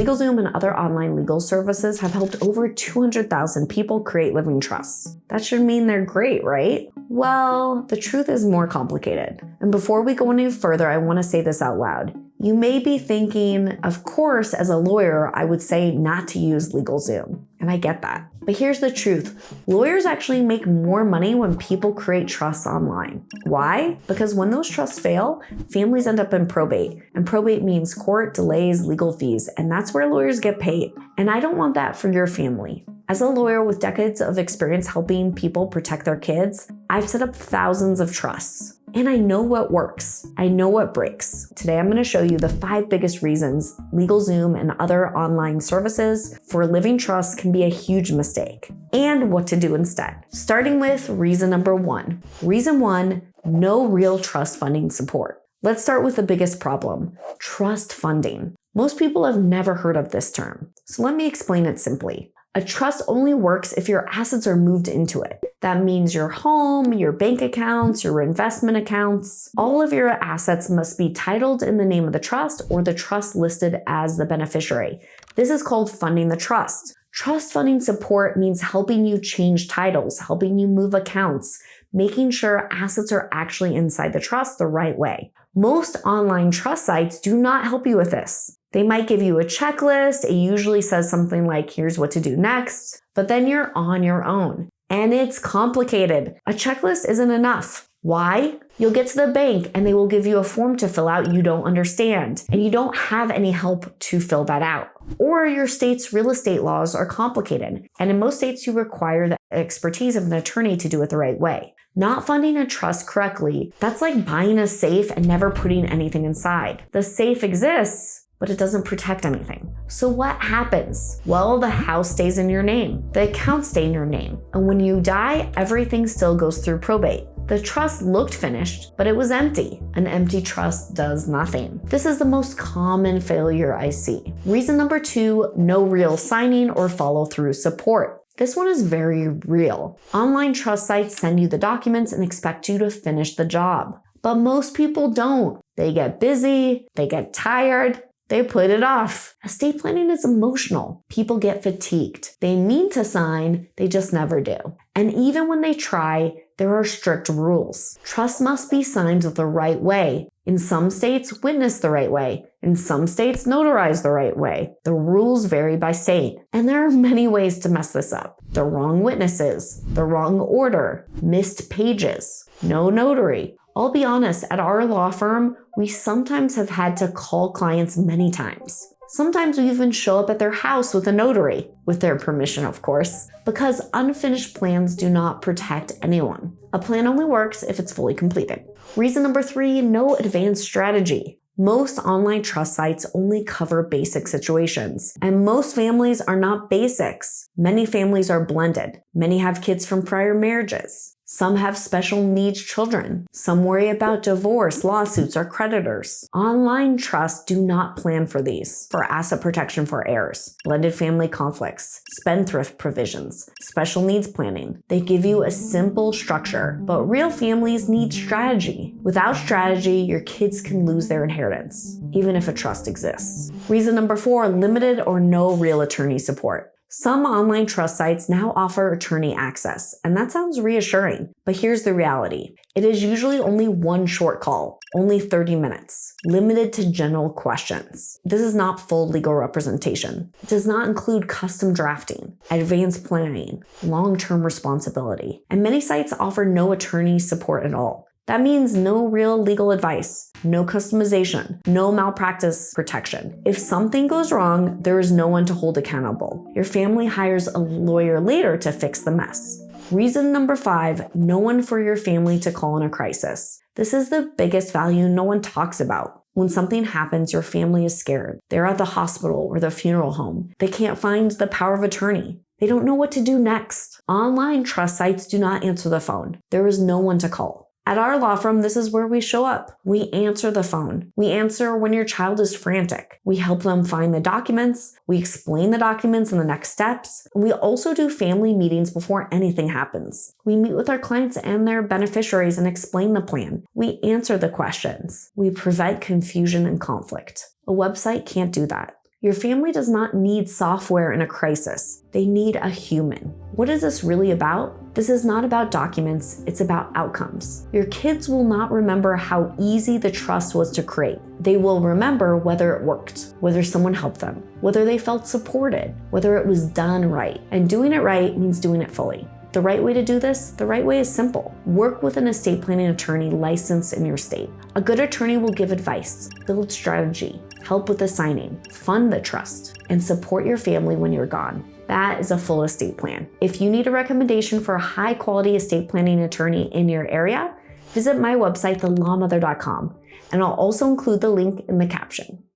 LegalZoom and other online legal services have helped over 200,000 people create living trusts. That should mean they're great, right? Well, the truth is more complicated. And before we go any further, I want to say this out loud. You may be thinking, of course, as a lawyer, I would say not to use LegalZoom. And I get that. But here's the truth. Lawyers actually make more money when people create trusts online. Why? Because when those trusts fail, families end up in probate. And probate means court, delays, legal fees. And that's where lawyers get paid. And I don't want that for your family. As a lawyer with decades of experience helping people protect their kids, I've set up thousands of trusts. And I know what works. I know what breaks. Today, I'm going to show you the 5 biggest reasons LegalZoom and other online services for living trusts can be a huge mistake, and what to do instead. Starting with reason number 1. Reason 1, no real trust funding support. Let's start with the biggest problem, trust funding. Most people have never heard of this term. So let me explain it simply. A trust only works if your assets are moved into it. That means your home, your bank accounts, your investment accounts. All of your assets must be titled in the name of the trust or the trust listed as the beneficiary. This is called funding the trust. Trust funding support means helping you change titles, helping you move accounts, making sure assets are actually inside the trust the right way. Most online trust sites do not help you with this. They might give you a checklist. It usually says something like, here's what to do next, but then you're on your own. And it's complicated. A checklist isn't enough. Why? You'll get to the bank and they will give you a form to fill out you don't understand, and you don't have any help to fill that out. Or your state's real estate laws are complicated, and in most states you require the expertise of an attorney to do it the right way. Not funding a trust correctly, that's like buying a safe and never putting anything inside. The safe exists, but it doesn't protect anything. So what happens? Well, the house stays in your name. The accounts stay in your name. And when you die, everything still goes through probate. The trust looked finished, but it was empty. An empty trust does nothing. This is the most common failure I see. Reason number 2, no real signing or follow-through support. This one is very real. Online trust sites send you the documents and expect you to finish the job. But most people don't. They get busy, they get tired, they put it off. Estate planning is emotional. People get fatigued. They mean to sign, they just never do. And even when they try, there are strict rules. Trust must be signed the right way. In some states, witness the right way. In some states, notarize the right way. The rules vary by state. And there are many ways to mess this up. The wrong witnesses, the wrong order, missed pages, no notary. I'll be honest, at our law firm, we sometimes have had to call clients many times. Sometimes we even show up at their house with a notary, with their permission, of course, because unfinished plans do not protect anyone. A plan only works if it's fully completed. Reason number 3, no advanced strategy. Most online trust sites only cover basic situations, and most families are not basics. Many families are blended. Many have kids from prior marriages. Some have special needs children. Some worry about divorce, lawsuits, or creditors. Online trusts do not plan for these. For asset protection for heirs, blended family conflicts, spendthrift provisions, special needs planning. They give you a simple structure, but real families need strategy. Without strategy, your kids can lose their inheritance, even if a trust exists. Reason number 4, limited or no real attorney support. Some online trust sites now offer attorney access, and that sounds reassuring, but here's the reality. It is usually only one short call, only 30 minutes, limited to general questions. This is not full legal representation. It does not include custom drafting, advanced planning, long-term responsibility, and many sites offer no attorney support at all. That means no real legal advice, no customization, no malpractice protection. If something goes wrong, there is no one to hold accountable. Your family hires a lawyer later to fix the mess. Reason number 5, no one for your family to call in a crisis. This is the biggest value no one talks about. When something happens, your family is scared. They're at the hospital or the funeral home. They can't find the power of attorney. They don't know what to do next. Online trust sites do not answer the phone. There is no one to call. At our law firm, this is where we show up. We answer the phone. We answer when your child is frantic. We help them find the documents. We explain the documents and the next steps. And we also do family meetings before anything happens. We meet with our clients and their beneficiaries and explain the plan. We answer the questions. We prevent confusion and conflict. A website can't do that. Your family does not need software in a crisis. They need a human. What is this really about? This is not about documents, it's about outcomes. Your kids will not remember how easy the trust was to create. They will remember whether it worked, whether someone helped them, whether they felt supported, whether it was done right. And doing it right means doing it fully. The right way to do this, the right way is simple. Work with an estate planning attorney licensed in your state. A good attorney will give advice, build strategy, help with the signing, fund the trust, and support your family when you're gone. That is a full estate plan. If you need a recommendation for a high-quality estate planning attorney in your area, visit my website, thelawmother.com, and I'll also include the link in the caption.